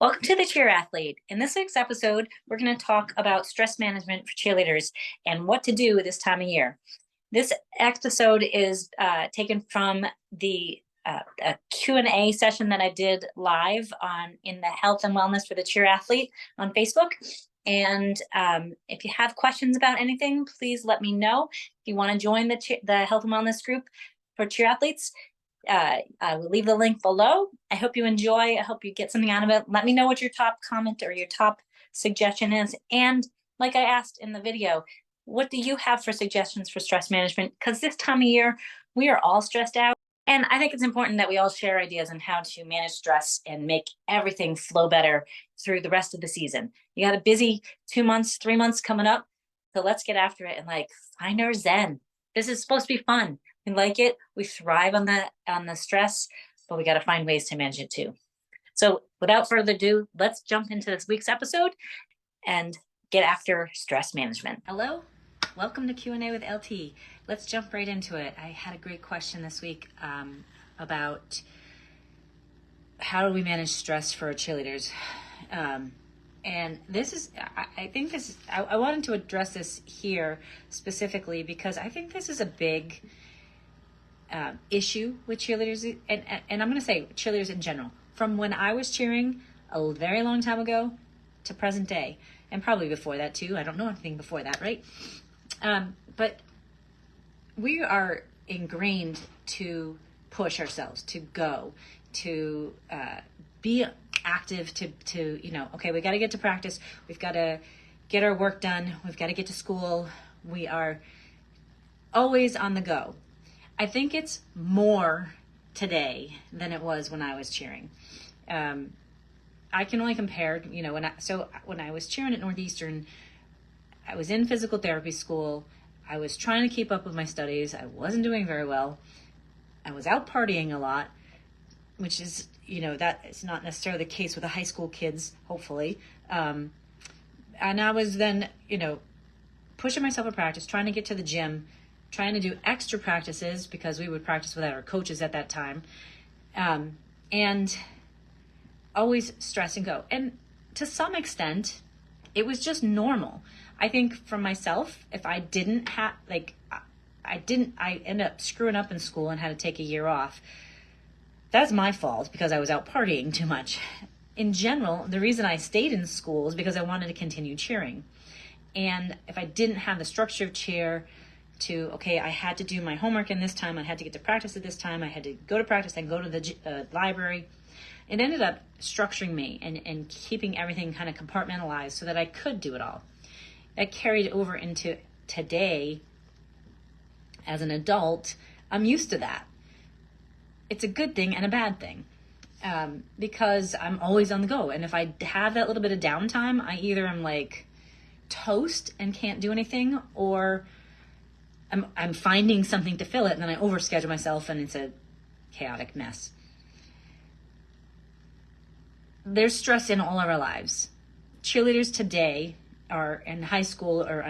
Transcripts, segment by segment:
Welcome to the Cheer Athlete. In this week's episode, we're going to talk about stress management for cheerleaders and what to do this time of year. This episode is taken from the a Q&A session that I did live in the Health and Wellness for the Cheer Athlete on Facebook. And if you have questions about anything, please let me know. If you want to join the Health and Wellness group for cheer athletes, I will leave the link below. I hope you enjoy. I hope you get something out of it. Let me know what your top comment or your top suggestion is. And like I asked in the video, what do you have for suggestions for stress management? Because this time of year, we are all stressed out. And I think it's important that we all share ideas on how to manage stress and make everything flow better through the rest of the season. You got a busy 2 months, 3 months coming up. So let's get after it and find our zen. This is supposed to be fun. We like it. We thrive on the stress, but we got to find ways to manage it too. So without further ado, let's jump into this week's episode and get after stress management. Hello, welcome to Q&A with LT. Let's jump right into it. I had a great question this week about how do we manage stress for our cheerleaders. And this is, I wanted to address this here specifically because I think this is a big issue with cheerleaders, and I'm going to say cheerleaders in general, from when I was cheering a very long time ago to present day, and probably before that too. I don't know anything before that, right? But we are ingrained to push ourselves, to go, to be active, to okay, we got to get to practice, we've got to get our work done, we've got to get to school. We are always on the go. I think it's more today than it was when I was cheering. I can only compare, when I was cheering at Northeastern, I was in physical therapy school. I was trying to keep up with my studies. I wasn't doing very well. I was out partying a lot, which is, that is not necessarily the case with the high school kids, hopefully. And I was then, pushing myself at practice, trying to get to the gym, trying to do extra practices because we would practice without our coaches at that time. And always stress and go. And to some extent, it was just normal. I think for myself, if I didn't have, I ended up screwing up in school and had to take a year off. That's my fault because I was out partying too much. In general, the reason I stayed in school is because I wanted to continue cheering. And if I didn't have the structure of cheer I had to do my homework in this time, I had to get to practice at this time, I had to go to practice and go to the library, it ended up structuring me and keeping everything kind of compartmentalized so that I could do it all. That carried over into today. As an adult, I'm used to that. It's a good thing and a bad thing because I'm always on the go. And if I have that little bit of downtime, I either am toast and can't do anything, or I'm finding something to fill it, and then I overschedule myself and it's a chaotic mess. There's stress in all of our lives. Cheerleaders today are in high school or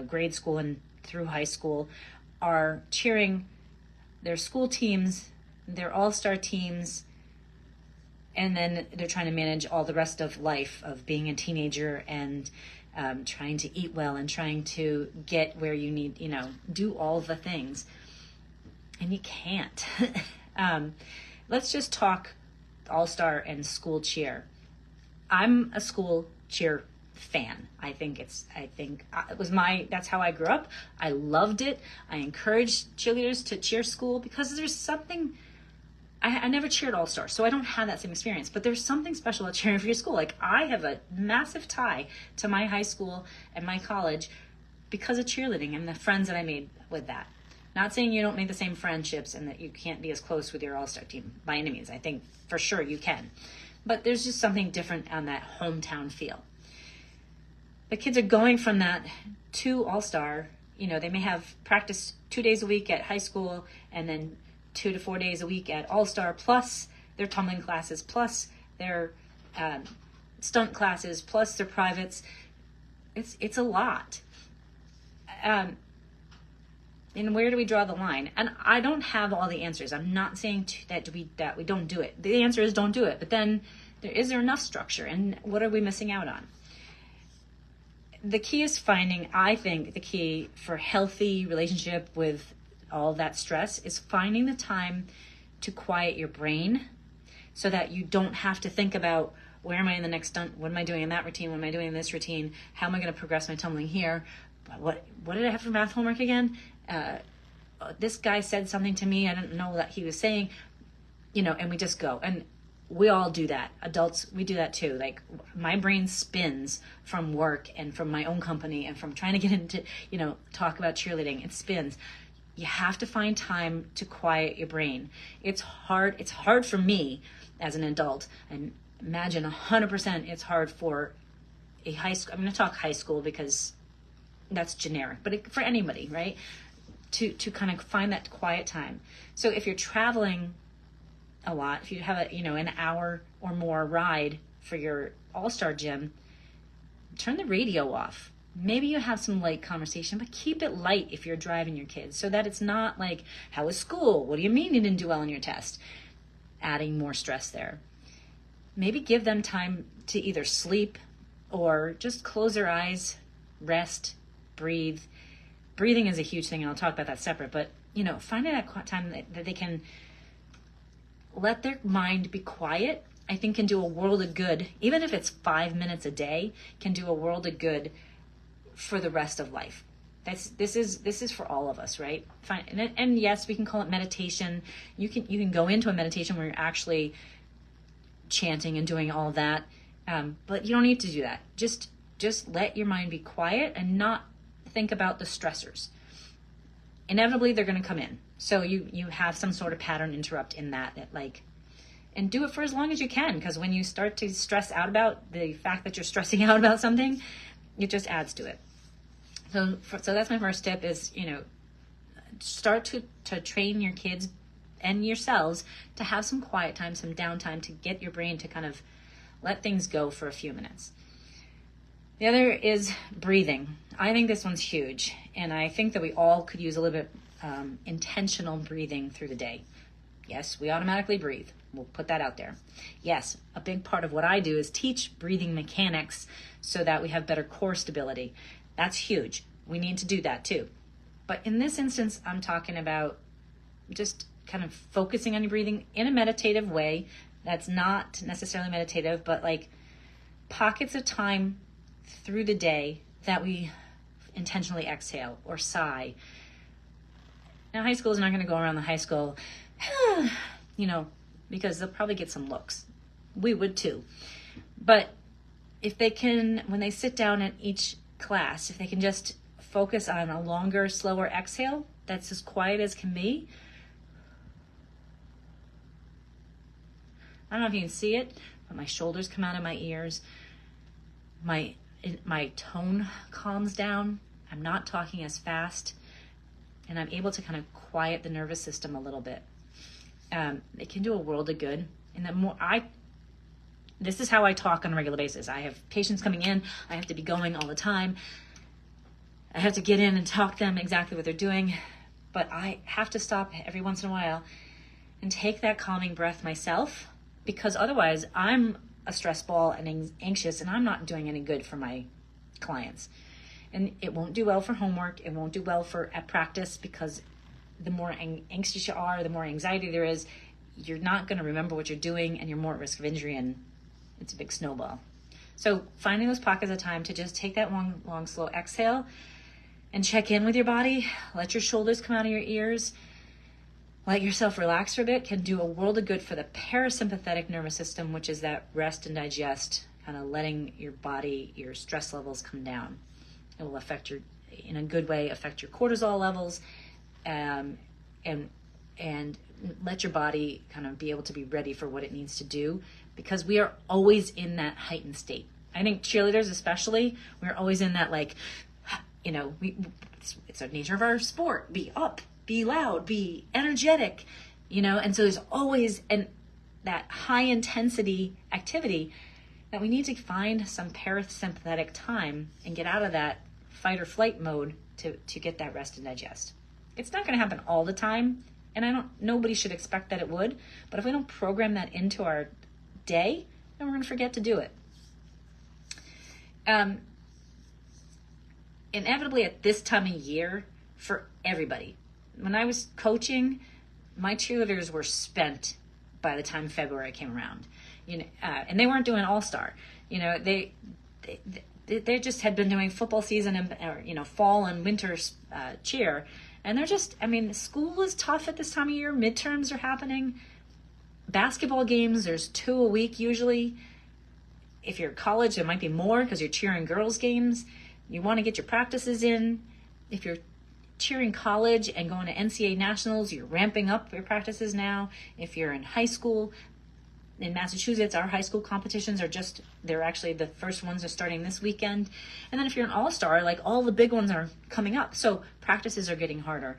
grade school and through high school are cheering their school teams, their all-star teams, and then they're trying to manage all the rest of life of being a teenager and trying to eat well and trying to get where you need, do all the things. And you can't. Let's just talk all-star and school cheer. I'm a school cheer fan. That's how I grew up. I loved it. I encouraged cheerleaders to cheer school because there's something, I never cheered all-star, so I don't have that same experience, but there's something special about cheering for your school. I have a massive tie to my high school and my college because of cheerleading and the friends that I made with that. Not saying you don't make the same friendships and that you can't be as close with your all-star team by any means. I think for sure you can. But there's just something different on that hometown feel. The kids are going from that to all-star. They may have practice 2 days a week at high school and then 2 to 4 days a week at all-star, plus their tumbling classes, plus their stunt classes, plus their privates. It's a lot. And where do we draw the line? And I don't have all the answers. I'm not saying that we don't do it. The answer is don't do it. But then Is there enough structure, and what are we missing out on? The key is I think the key for healthy relationship with all that stress is finding the time to quiet your brain so that you don't have to think about where am I in the next stunt, what am I doing in that routine, what am I doing in this routine, how am I going to progress my tumbling here, what did I have for math homework again? This guy said something to me, I didn't know that he was saying, and we just go. And we all do that. Adults, we do that too. Like, my brain spins from work and from my own company and from trying to get into, talk about cheerleading. It spins. You have to find time to quiet your brain. It's hard. It's hard for me as an adult. And imagine 100% it's hard for a high school. I'm going to talk high school because that's generic, but for anybody, right? To kind of find that quiet time. So if you're traveling a lot, if you have an hour or more ride for your all-star gym, turn the radio off. Maybe you have some light conversation, but keep it light if you're driving your kids so that it's not like, how was school? What do you mean you didn't do well on your test? Adding more stress there. Maybe give them time to either sleep or just close their eyes, rest, breathe. Breathing is a huge thing, and I'll talk about that separate, but, finding that time that they can let their mind be quiet, I think can do a world of good. Even if it's 5 minutes a day, can do a world of good for the rest of life. This is for all of us, right? Fine. And yes, we can call it meditation. You can go into a meditation where you're actually chanting and doing all that, but you don't need to do that. Just let your mind be quiet and not think about the stressors. Inevitably, they're going to come in. So you have some sort of pattern interrupt in that and do it for as long as you can, because when you start to stress out about the fact that you're stressing out about something, it just adds to it. So that's my first tip is, start to train your kids and yourselves to have some quiet time, some downtime, to get your brain to kind of let things go for a few minutes. The other is breathing. I think this one's huge, and I think that we all could use a little bit intentional breathing through the day. Yes, we automatically breathe. We'll put that out there. Yes, a big part of what I do is teach breathing mechanics so that we have better core stability. That's huge. We need to do that too. But in this instance, I'm talking about just kind of focusing on your breathing in a meditative way. That's not necessarily meditative, but like pockets of time through the day that we intentionally exhale or sigh. Now, high school is not going to go around the high school, because they'll probably get some looks. We would too. But if they can, when they sit down at each class, if they can just focus on a longer, slower exhale that's as quiet as can be. I don't know if you can see it, but my shoulders come out of my ears. My tone calms down. I'm not talking as fast. And I'm able to kind of quiet the nervous system a little bit. It can do a world of good. And this is how I talk on a regular basis. I have patients coming in. I have to be going all the time. I have to get in and talk them exactly what they're doing. But I have to stop every once in a while and take that calming breath myself, because otherwise I'm a stress ball and anxious, and I'm not doing any good for my clients. And it won't do well for homework. It won't do well at practice, because the more anxious you are, the more anxiety there is, you're not going to remember what you're doing, and you're more at risk of injury, and it's a big snowball. So finding those pockets of time to just take that long, slow exhale and check in with your body, let your shoulders come out of your ears, let yourself relax for a bit, can do a world of good for the parasympathetic nervous system, which is that rest and digest, kind of letting your body, your stress levels come down. It will in a good way, affect your cortisol levels, and let your body kind of be able to be ready for what it needs to do, because we are always in that heightened state. I think cheerleaders especially, we're always in that it's a nature of our sport. Be up, be loud, be energetic, and so there's always that high intensity activity that we need to find some parasympathetic time and get out of that fight or flight mode to get that rest and digest. It's not going to happen all the time, and nobody should expect that it would, but if we don't program that into our day, and we're going to forget to do it. Inevitably at this time of year for everybody, when I was coaching, my cheerleaders were spent by the time February came around, and they weren't doing all-star, they just had been doing football season and, fall and winter cheer. And they're just, school is tough at this time of year. Midterms are happening. Basketball games, there's 2 a week usually. If you're at college, there might be more because you're cheering girls' games. You want to get your practices in. If you're cheering college and going to NCAA nationals, you're ramping up your practices now. If you're in high school, in Massachusetts, our high school competitions they're actually the first ones are starting this weekend. And then if you're an all-star, like all the big ones are coming up. So practices are getting harder.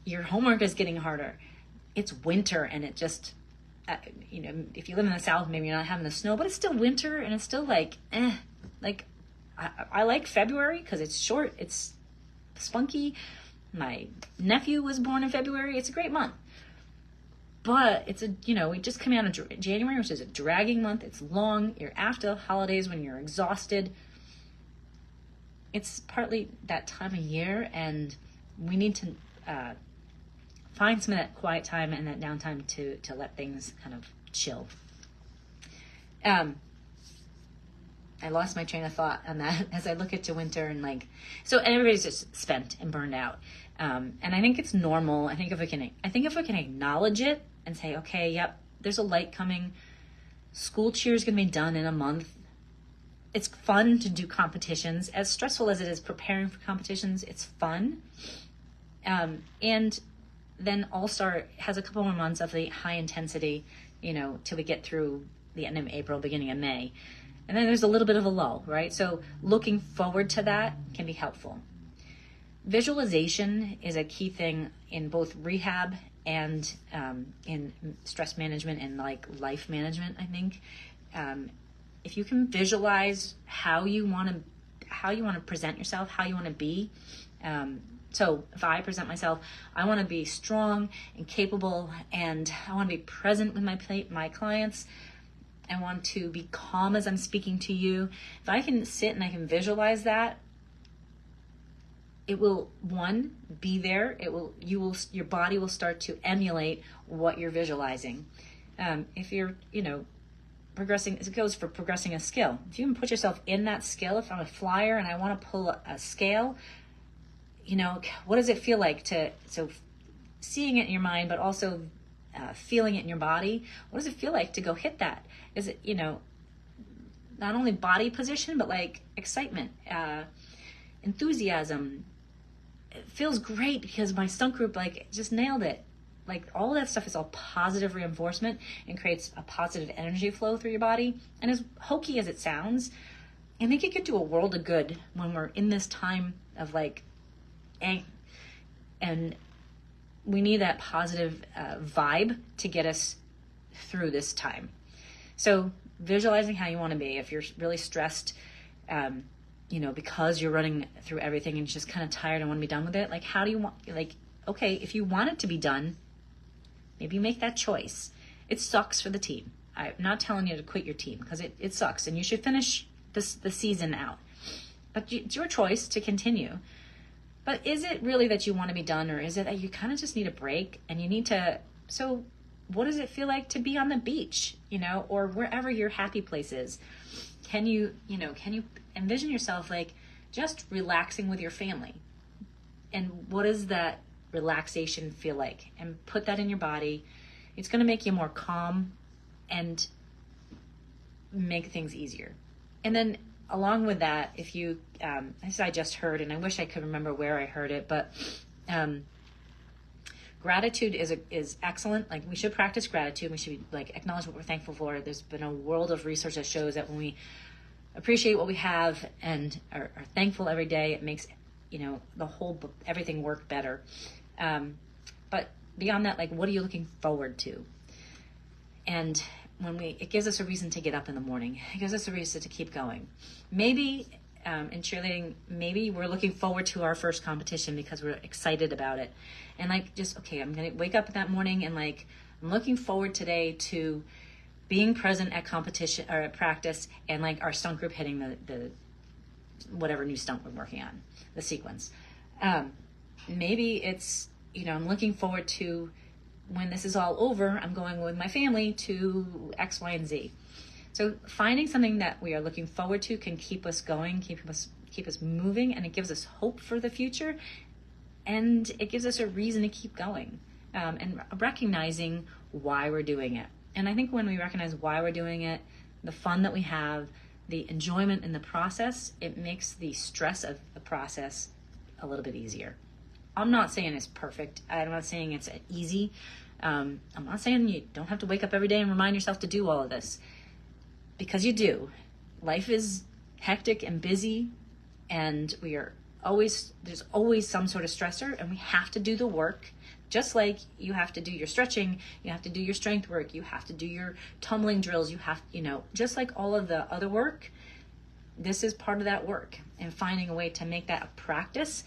Your homework is getting harder. It's winter and it just, if you live in the South, maybe you're not having the snow, but it's still winter and it's still like, I like February because it's short, it's spunky. My nephew was born in February. It's a great month. But it's we just come out of January, which is a dragging month. It's long. You're after holidays when you're exhausted. It's partly that time of year, and we need to find some of that quiet time and that downtime to let things kind of chill. I lost my train of thought on that as I look into winter and so everybody's just spent and burned out. And I think it's normal. I think if we can acknowledge it and say, okay, yep, there's a light coming. School cheer is going to be done in a month. It's fun to do competitions. As stressful as it is preparing for competitions, it's fun. And then All-Star has a couple more months of the high intensity, till we get through the end of April, beginning of May. And then there's a little bit of a lull, right? So looking forward to that can be helpful. Visualization is a key thing in both rehab and in stress management and life management, I think. If you can visualize how you want to present yourself, how you want to be. So if I present myself, I want to be strong and capable, and I want to be present with my clients. I want to be calm as I'm speaking to you. If I can sit and I can visualize that, it will, one, be there. Your body will start to emulate what you're visualizing. If you're, progressing, it goes for progressing a skill. If you can put yourself in that skill, if I'm a flyer and I want to pull a scale, what does it feel like so seeing it in your mind, but also feeling it in your body? What does it feel like to go hit that? Is it, not only body position, but excitement, enthusiasm? It feels great because my stunt group just nailed it. All that stuff is all positive reinforcement and creates a positive energy flow through your body. And as hokey as it sounds, I think it could do a world of good when we're in this time of and we need that positive vibe to get us through this time. So visualizing how you want to be. If you're really stressed, because you're running through everything and you're just kind of tired and want to be done with it, how do you want, okay, if you want it to be done, maybe you make that choice. It sucks for the team. I'm not telling you to quit your team because it sucks and you should finish the season out. But it's your choice to continue. But is it really that you want to be done, or is it that you kind of just need a break and you need to, so what does it feel like to be on the beach, or wherever your happy place is? Can you envision yourself just relaxing with your family? And what does that relaxation feel like? And put that in your body. It's going to make you more calm and make things easier. And then along with that, if you, as I just heard, and I wish I could remember where I heard it, but gratitude is excellent. We should practice gratitude. We should acknowledge what we're thankful for. There's been a world of research that shows that when we appreciate what we have and are thankful every day, it makes everything work better. But beyond that, what are you looking forward to? And it gives us a reason to get up in the morning. It gives us a reason to keep going. Maybe in cheerleading, maybe we're looking forward to our first competition because we're excited about it. And I'm going to wake up that morning and I'm looking forward today to being present at competition or at practice, and like our stunt group hitting the whatever new stunt we're working on, the sequence. Maybe it's, I'm looking forward to when this is all over, I'm going with my family to X, Y, and Z. So finding something that we are looking forward to can keep us going, keep us moving, and it gives us hope for the future, and it gives us a reason to keep going, and recognizing why we're doing it. And I think when we recognize why we're doing it, the fun that we have, the enjoyment in the process, it makes the stress of the process a little bit easier. I'm not saying it's perfect. I'm not saying it's easy. I'm not saying you don't have to wake up every day and remind yourself to do all of this, because you do. Life is hectic and busy, and there's always some sort of stressor, and we have to do the work. Just like you have to do your stretching, you have to do your strength work, you have to do your tumbling drills, just like all of the other work, this is part of that work. And finding a way to make that a practice,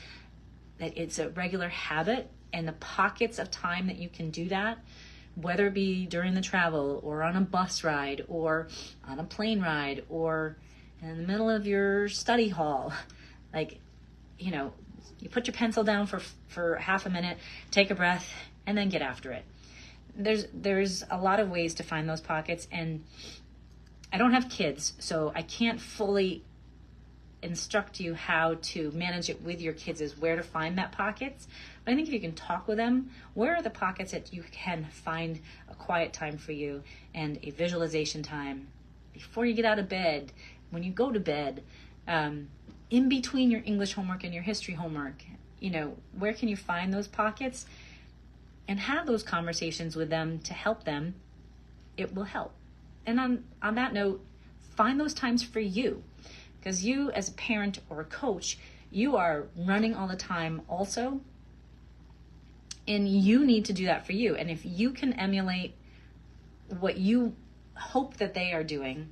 that it's a regular habit, and the pockets of time that you can do that, whether it be during the travel or on a bus ride or on a plane ride or in the middle of your study hall, you put your pencil down for half a minute, take a breath, and then get after it. There's a lot of ways to find those pockets, and I don't have kids, so I can't fully instruct you how to manage it with your kids, is where to find that pockets. But I think if you can talk with them, where are the pockets that you can find a quiet time for you and a visualization time before you get out of bed, when you go to bed, in between your English homework and your history homework, where can you find those pockets and have those conversations with them to help them? It will help. And on that note, find those times for you, because you as a parent or a coach, you are running all the time also, and you need to do that for you. And if you can emulate what you hope that they are doing,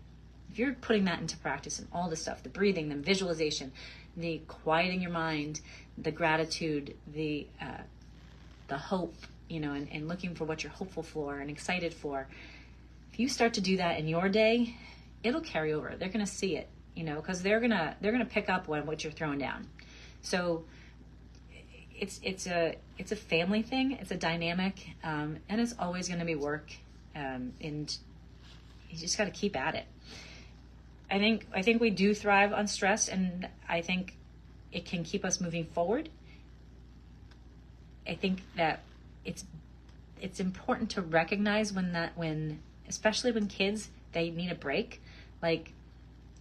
if you're putting that into practice and all the stuff, the breathing, the visualization, the quieting your mind, the gratitude, the hope, and looking for what you're hopeful for and excited for. If you start to do that in your day, it'll carry over. They're going to see it, because they're going to pick up on what you're throwing down. So it's a family thing. It's a dynamic, and it's always going to be work, and you just got to keep at it. I think we do thrive on stress, and I think it can keep us moving forward. I think that it's important to recognize when especially when kids, they need a break, like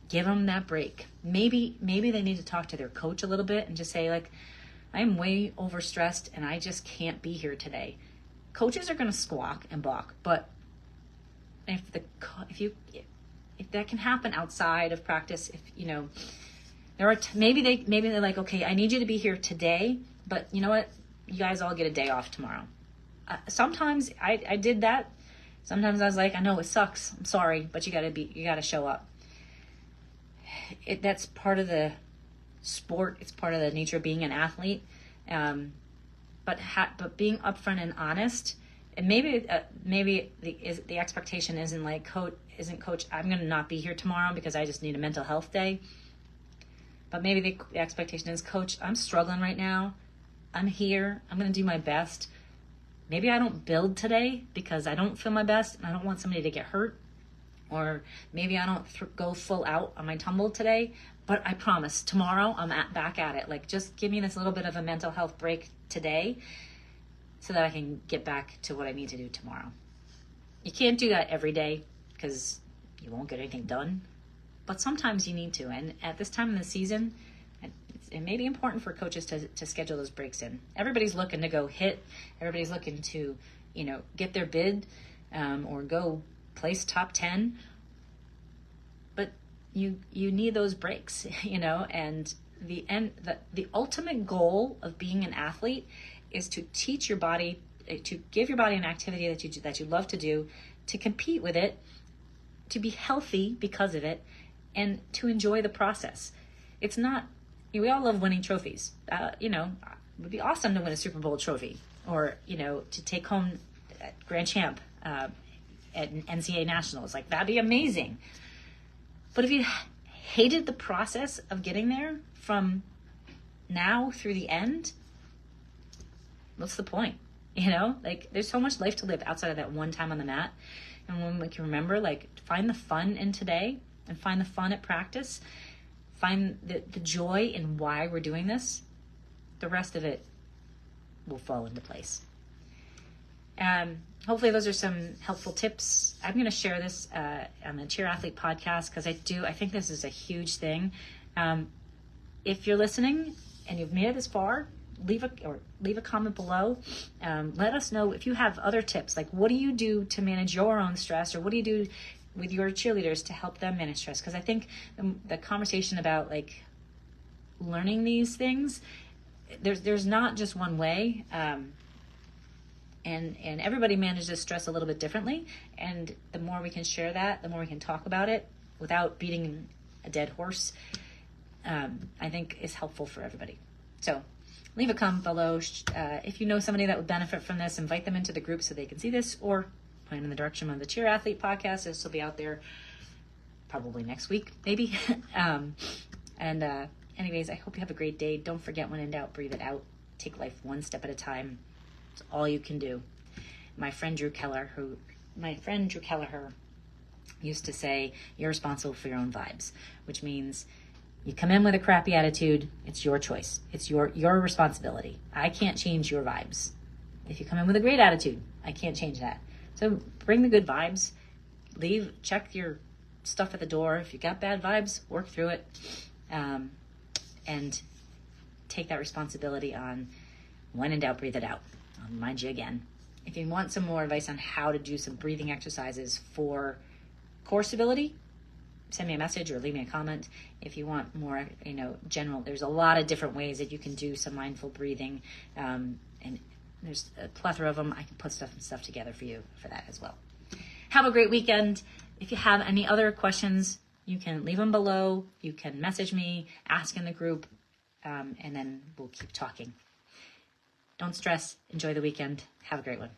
give them that break. Maybe they need to talk to their coach a little bit and just say, like, I'm way overstressed and I just can't be here today. Coaches are going to squawk and balk, but if that can happen outside of practice, maybe they're like, okay, I need you to be here today, but you know what? You guys all get a day off tomorrow. Sometimes I did that. Sometimes I was like, I know it sucks. I'm sorry, but you gotta show up. That's part of the sport. It's part of the nature of being an athlete. But being upfront and honest, and maybe the expectation isn't like, coach, I'm going to not be here tomorrow because I just need a mental health day. But maybe the expectation is, coach, I'm struggling right now. I'm here. I'm going to do my best. Maybe I don't build today because I don't feel my best and I don't want somebody to get hurt. Or maybe I don't go full out on my tumble today, but I promise tomorrow I'm back at it. Like, just give me this little bit of a mental health break today so that I can get back to what I need to do tomorrow. You can't do that every day because you won't get anything done, but sometimes you need to. And at this time in the season, it may be important for coaches to schedule those breaks in. Everybody's looking to go hit. Everybody's looking to, get their bid or go place top 10. But you need those breaks, and the ultimate goal of being an athlete is to teach your body, to give your body an activity that you love to do, to compete with it, to be healthy because of it, and to enjoy the process. It's not, we all love winning trophies. It would be awesome to win a Super Bowl trophy or, to take home Grand Champ. at NCAA nationals. Like, that'd be amazing. But if you hated the process of getting there from now through the end, what's the point? You know, like, there's so much life to live outside of that one time on the mat. And when we can remember, like, find the fun in today and find the fun at practice, find the joy in why we're doing this, the rest of it will fall into place. Hopefully those are some helpful tips. I'm going to share this on the Cheer Athlete podcast because I think this is a huge thing. If you're listening and you've made it this far, leave a comment below. Let us know if you have other tips. Like, what do you do to manage your own stress, or what do you do with your cheerleaders to help them manage stress? Because I think the conversation about, like, learning these things, there's not just one way. And everybody manages stress a little bit differently. And the more we can share that, the more we can talk about it without beating a dead horse, I think is helpful for everybody. So leave a comment below. If you know somebody that would benefit from this, invite them into the group so they can see this, or point them in the direction of the Cheer Athlete podcast. This will be out there probably next week, maybe. Anyways, I hope you have a great day. Don't forget, when in doubt, breathe it out. Take life one step at a time. It's all you can do. My friend Drew Kelleher used to say, you're responsible for your own vibes, which means you come in with a crappy attitude, it's your choice. It's your responsibility. I can't change your vibes. If you come in with a great attitude, I can't change that. So bring the good vibes. Check your stuff at the door. If you got bad vibes, work through it. And take that responsibility on. When in doubt, breathe it out. I'll remind you again. If you want some more advice on how to do some breathing exercises for core stability, send me a message or leave me a comment. If you want more, general, there's a lot of different ways that you can do some mindful breathing. And there's a plethora of them. I can put stuff together for you for that as well. Have a great weekend. If you have any other questions, you can leave them below. You can message me, ask in the group, and then we'll keep talking. Don't stress. Enjoy the weekend. Have a great one.